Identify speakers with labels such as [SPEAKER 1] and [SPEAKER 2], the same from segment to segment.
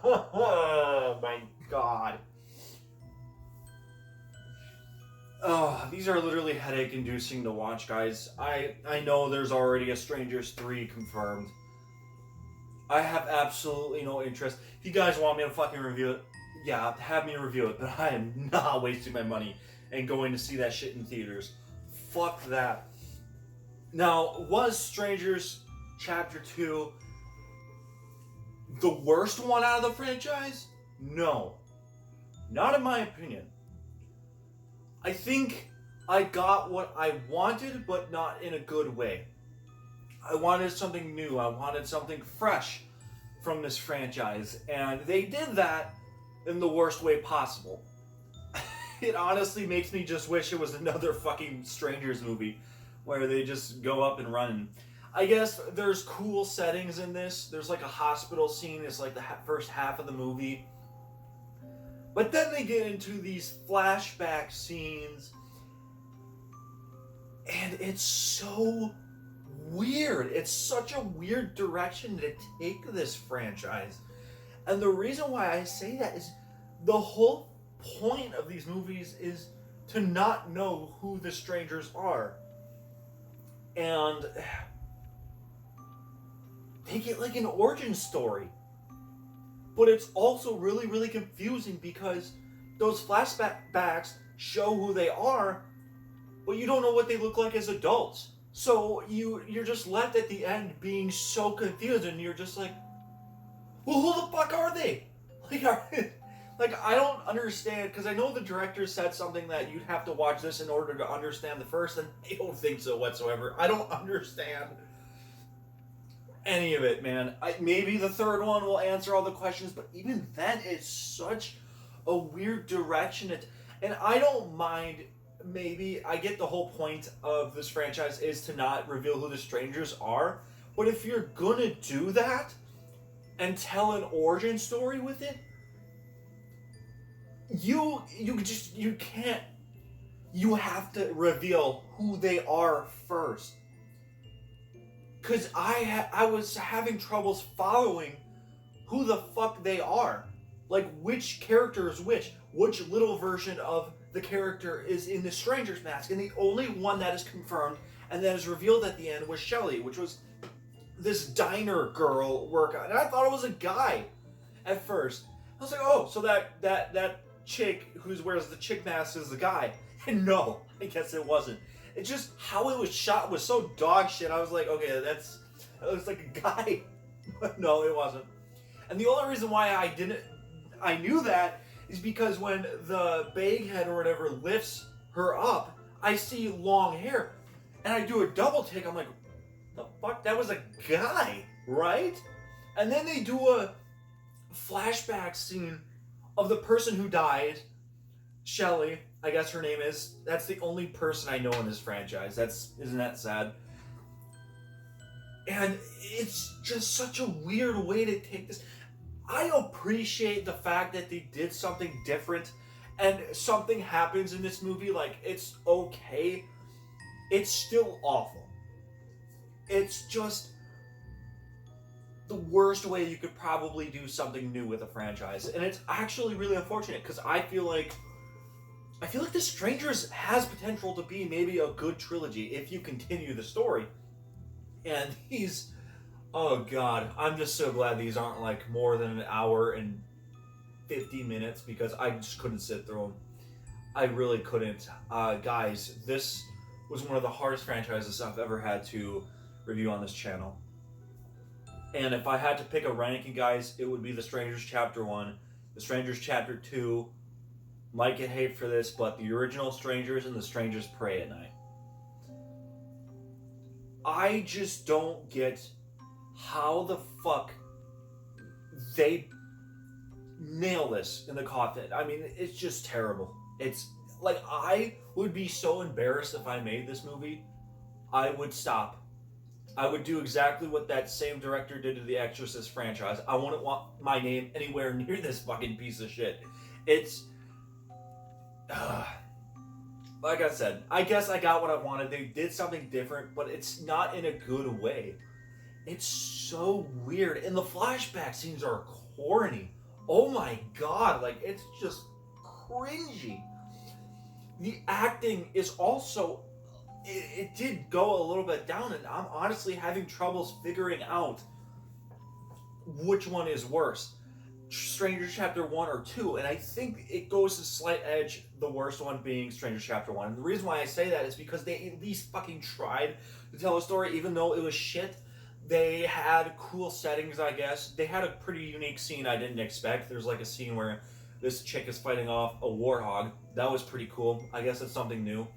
[SPEAKER 1] Oh my god. Oh, these are literally headache inducing to watch, guys. I know there's already a Strangers 3 confirmed. I have absolutely no interest. If you guys want me to fucking review it, yeah, have me review it, but I am not wasting my money and going to see that shit in theaters. Fuck that. Now, was Strangers Chapter 2 the worst one out of the franchise? No. Not in my opinion. I think I got what I wanted, but not in a good way. I wanted something new. I wanted something fresh from this franchise, and they did that in the worst way possible. It honestly makes me just wish it was another fucking Strangers movie where they just go up and run. I guess there's cool settings in this. There's like a hospital scene. It's like the first half of the movie. But then they get into these flashback scenes, and it's so weird. It's such a weird direction to take this franchise. And the reason why I say that is the whole point of these movies is to not know who the strangers are. And they get like an origin story. But it's also really, really confusing because those flashbacks show who they are, but you don't know what they look like as adults. So you're just left at the end being so confused, and you're just like, well, who the fuck are they? Like I don't understand, because I know the director said something that you'd have to watch this in order to understand the first, and I don't think so whatsoever. I don't understand any of it, man. Maybe the third one will answer all the questions, but even then, it's such a weird direction. And I don't mind. Maybe I get the whole point of this franchise is to not reveal who the strangers are. But if you're gonna do that and tell an origin story with it, you can't. You have to reveal who they are first. Because I was having troubles following who the fuck they are. Like, which character is which little version of the character is in the stranger's mask. And the only one that is confirmed and that is revealed at the end was Shelly, which was this diner girl workout. And I thought it was a guy at first. I was like, oh, so that chick who wears the chick mask is the guy. And no, I guess it wasn't. It's just how it was shot was so dog shit. I was like, okay, it looks like a guy. But no, it wasn't. And the only reason why I knew that is because when the baghead or whatever lifts her up, I see long hair. And I do a double take. I'm like, the fuck? That was a guy, right? And then they do a flashback scene of the person who died, Shelly, I guess her name is. That's the only person I know in this franchise. Isn't that sad? And it's just such a weird way to take this. I appreciate the fact that they did something different and something happens in this movie. Like, it's okay. It's still awful. It's just the worst way you could probably do something new with a franchise. And it's actually really unfortunate because I feel like The Strangers has potential to be maybe a good trilogy if you continue the story. And oh god, I'm just so glad these aren't like more than an hour and 50 minutes because I just couldn't sit through them. I really couldn't. Guys, this was one of the hardest franchises I've ever had to review on this channel. And if I had to pick a ranking, guys, it would be The Strangers Chapter 1, The Strangers Chapter 2, might get hate for this, but the original Strangers and The Strangers Prey at Night. I just don't get how the fuck they nail this in the content. I mean, it's just terrible. It's like, I would be so embarrassed if I made this movie. I would stop. I would do exactly what that same director did to the Exorcist franchise. I wouldn't want my name anywhere near this fucking piece of shit. It's like I said, I guess I got what I wanted. They did something different, but it's not in a good way. It's so weird. And the flashback scenes are corny. Oh my god, like it's just cringy. The acting is also it did go a little bit down, and I'm honestly having troubles figuring out which one is worse. Stranger Chapter 1 or 2, and I think it goes a slight edge, the worst one being Stranger Chapter 1. And the reason why I say that is because they at least fucking tried to tell a story, even though it was shit. They had cool settings, I guess. They had a pretty unique scene I didn't expect. There's like a scene where this chick is fighting off a warthog. That was pretty cool. I guess it's something new.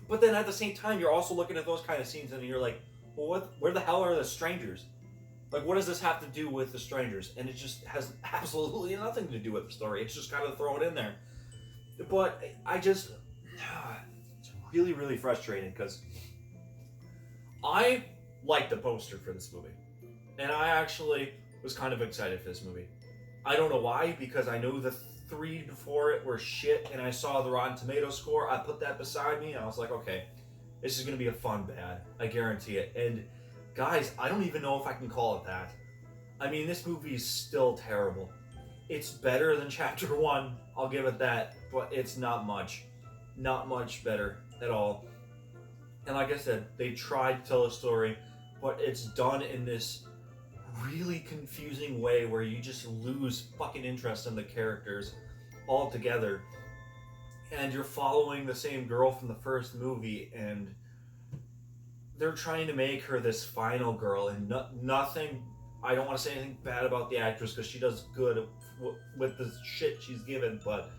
[SPEAKER 1] But then at the same time, you're also looking at those kind of scenes and you're like, well, where the hell are the strangers? Like, what does this have to do with the strangers? And it just has absolutely nothing to do with the story. It's just kind of throw it in there. But I just, it's really, really frustrating because I liked the poster for this movie. And I actually was kind of excited for this movie. I don't know why, because I knew the 3 before it were shit, and I saw the Rotten Tomato score. I put that beside me, and I was like, okay, this is going to be a fun bad. I guarantee it. And guys, I don't even know if I can call it that. I mean, this movie is still terrible. It's better than Chapter 1, I'll give it that, but it's not much. Not much better at all. And like I said, they tried to tell a story, but it's done in this really confusing way where you just lose fucking interest in the characters altogether. And you're following the same girl from the first movie, and they're trying to make her this final girl, and nothing. I don't want to say anything bad about the actress because she does good with the shit she's given, but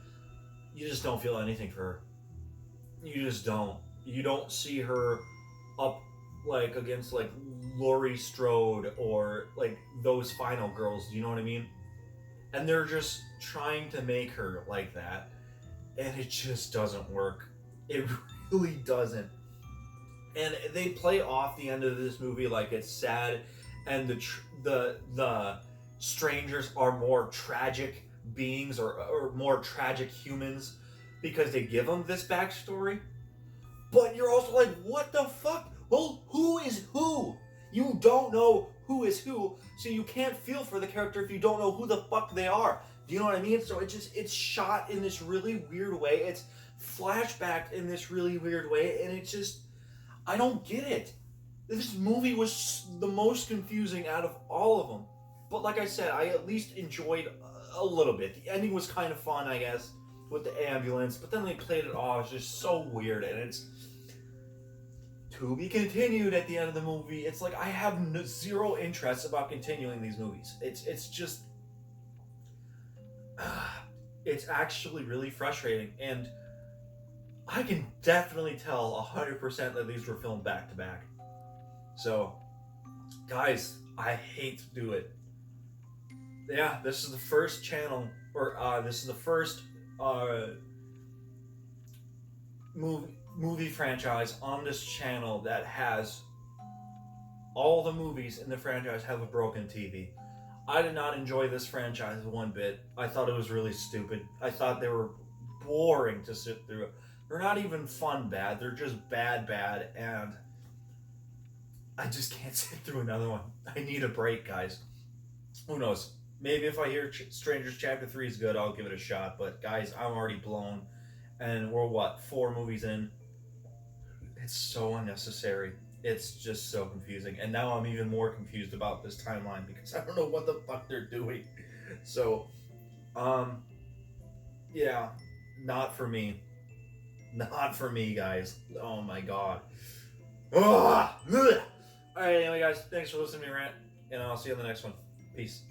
[SPEAKER 1] you just don't feel anything for her. You just don't. You don't see her up like against like Laurie Strode or like those final girls. Do you know what I mean? And they're just trying to make her like that, and it just doesn't work. It really doesn't. And they play off the end of this movie like it's sad, and the strangers are more tragic beings or more tragic humans because they give them this backstory. But you're also like, what the fuck? Well, who is who? You don't know who is who, so you can't feel for the character if you don't know who the fuck they are. Do you know what I mean? So it's shot in this really weird way. It's flashbacked in this really weird way, and it's just, I don't get it. This movie was the most confusing out of all of them. But like I said, I at least enjoyed a little bit. The ending was kind of fun, I guess, with the ambulance, but then they played it off. It's just so weird, and it's to be continued at the end of the movie. It's like I have zero interest about continuing these movies. It's just it's actually really frustrating, and I can definitely tell 100% that these were filmed back to back. So, guys, I hate to do it. Yeah, this is the first channel, or this is the first movie franchise on this channel that has all the movies in the franchise have a broken TV. I did not enjoy this franchise one bit. I thought it was really stupid. I thought they were boring to sit through. They're not even fun bad. They're just bad, and I just can't sit through another one. I need a break, guys. Who knows? Maybe if I hear Strangers Chapter 3 is good, I'll give it a shot. But guys, I'm already blown. And we're, 4 movies in? It's so unnecessary. It's just so confusing. And now I'm even more confused about this timeline because I don't know what the fuck they're doing. So, yeah, not for me. Not for me, guys. Oh my god. Alright, anyway, guys, thanks for listening to me rant, and I'll see you on the next one. Peace.